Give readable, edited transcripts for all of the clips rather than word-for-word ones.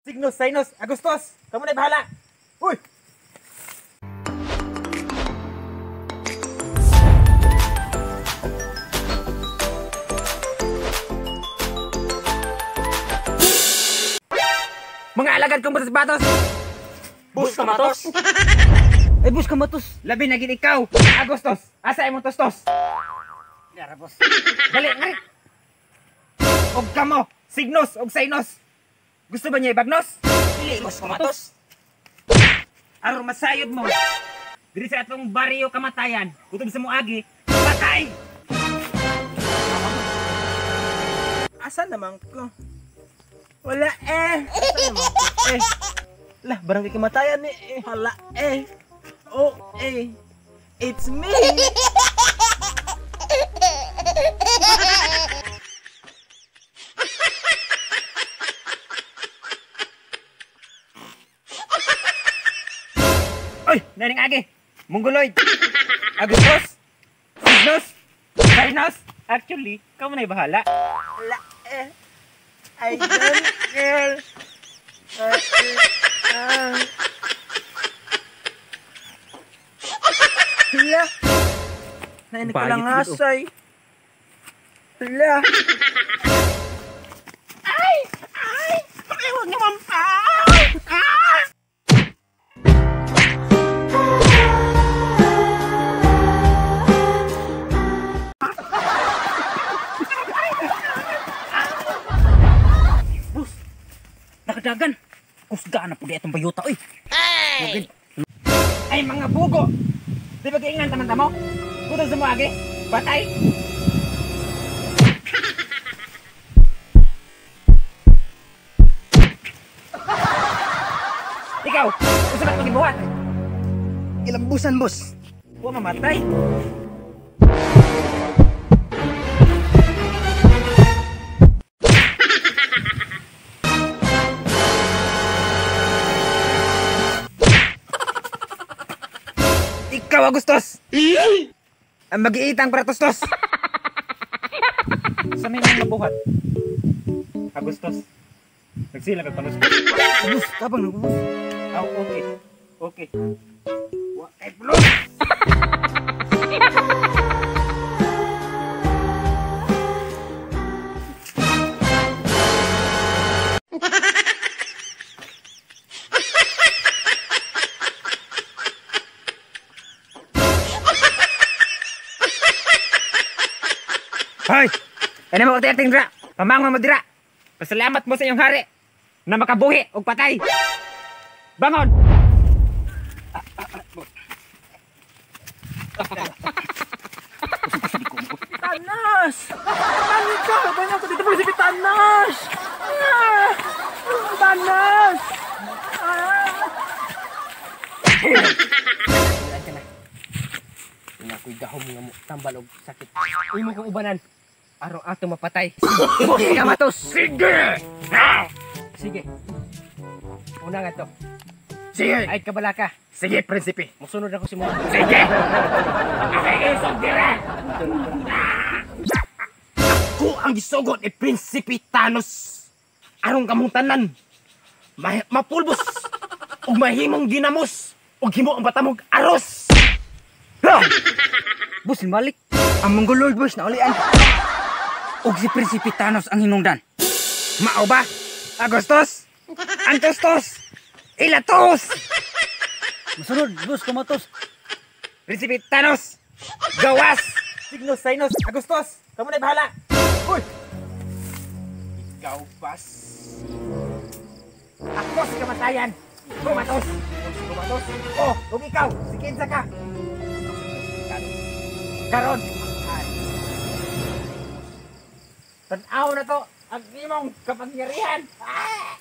Signos, Sinos, Agustos, kamu na bahala. Uy! Mga alagad kong batos-batos! Bus Kamatos. Ay, Bus Kamatos! Labi na gid ikaw! Agustos! Asa imong tostos? Gara boss. Dali, ngari! Og kamo! Signos og Sinos! Gusto ba niya ibagnos? Dili Bus Kamatos. Aron masayod mo! Diri sa atong baryo kamatayan, kutob sa moagi, patay! Asa naman ko? Wala eh! Eh. Lah, barangay kamatayan ni eh. Wala eh! Oh, eh. It's me. Oy! Naring agi! Mongoloid! Agustos! Signos! Sinos! Actually, kamu na bahala. Wala eh. I don't care. Hala. Nainig ko lang Bayit dito. asay. Hala. Ay! Ay! Huwag naman pa! Ah! Bus! Nakadagan! Kusgaan na po di itong bayuta, oy! Hey! Ay, mga bugo! Di ba kaingan taman-tamo? Kutog sa moagi? Batay! Ikaw! Gusto ba't magibuhat? Ilambusan, boss. Huwag mamatay! Ikaw, Agustos! Ang mag-iitang pratostos! Sa may mga buhat? Agustos, nagsila ka panustos. Bus, tabang na, bus. Oh, okay. Okay. What a plus! Hoy! Ano mo uti-ating dira? Pamangma mo dira! Pasalamat mo sa iyong hari na makabuhi o patay! Bangon! Tanas! Tanig ka! Banyak ko dito po si Tanas! Ah! Tanas! Ah! Ilan ka na. Kung ako'y gahom nga mo, tambal o sakit. Uy mo kong ubanan. Araw ato mapatay. Sige, Kamatos! Sige! Sige. Una nga to. Sige! Ay, kabala ka. Sige, prinsipe. Musunod ako si mo. Sige! Nakikisog dire! Ako ang gisugot ni Prinsipe Thanos. Arong kamungtanan. Mapulbos. Ug mahimong ginamos. Ug himo ang batamog aros. Bus, balik. Ang Mongoloid, boss, naulian. Og si Prinsipe Thanos ang hinungdan. Mao ba? Agustos? Antostos? Ilatos? Masunod, bus, Kamatos. Prinsipe Thanos! Gawas! Signos, Sinos, Agustos! Kamu na bahala! Uy! Ikaw, Bas. Ako si kamatayan! Kumatos! Kumatos! Oh! Kung ikaw! Si Kinsa ka! Karon! Tanaw na to! Ang imong kapangyarihan! Ah!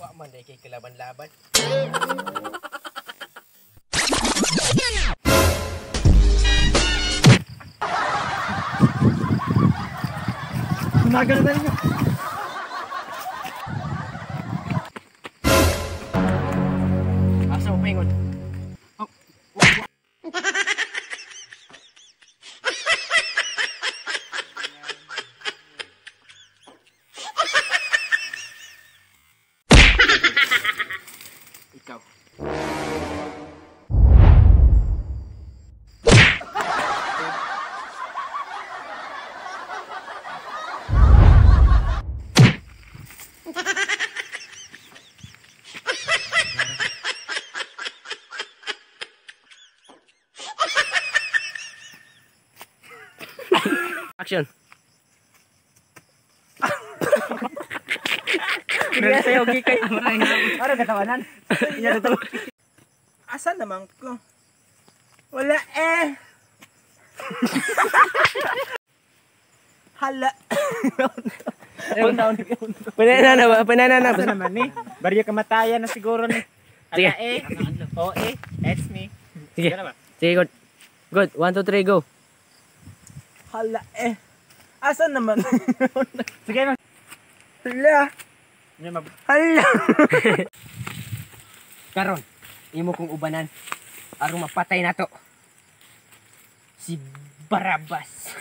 Wa man day kay kalaban-laban. Tumagal na niyo! Asa mo paingon? action. Kaya sa'yo, gikay. Ano katawanan? Asa naman ko? Wala eh. Hala. Panana ba? Panana Asa naman ni? Barya kamatayan na siguro ni. Sige. Ala eh. O eh. That's me. Sige. Sige na ba? Sige, good. Good. 1, 2, 3, go. Hala eh. Asa naman? Sige na. Hala. Hala. Karon, imo kong ubanan. Aron mapatay na to. Si Barabas.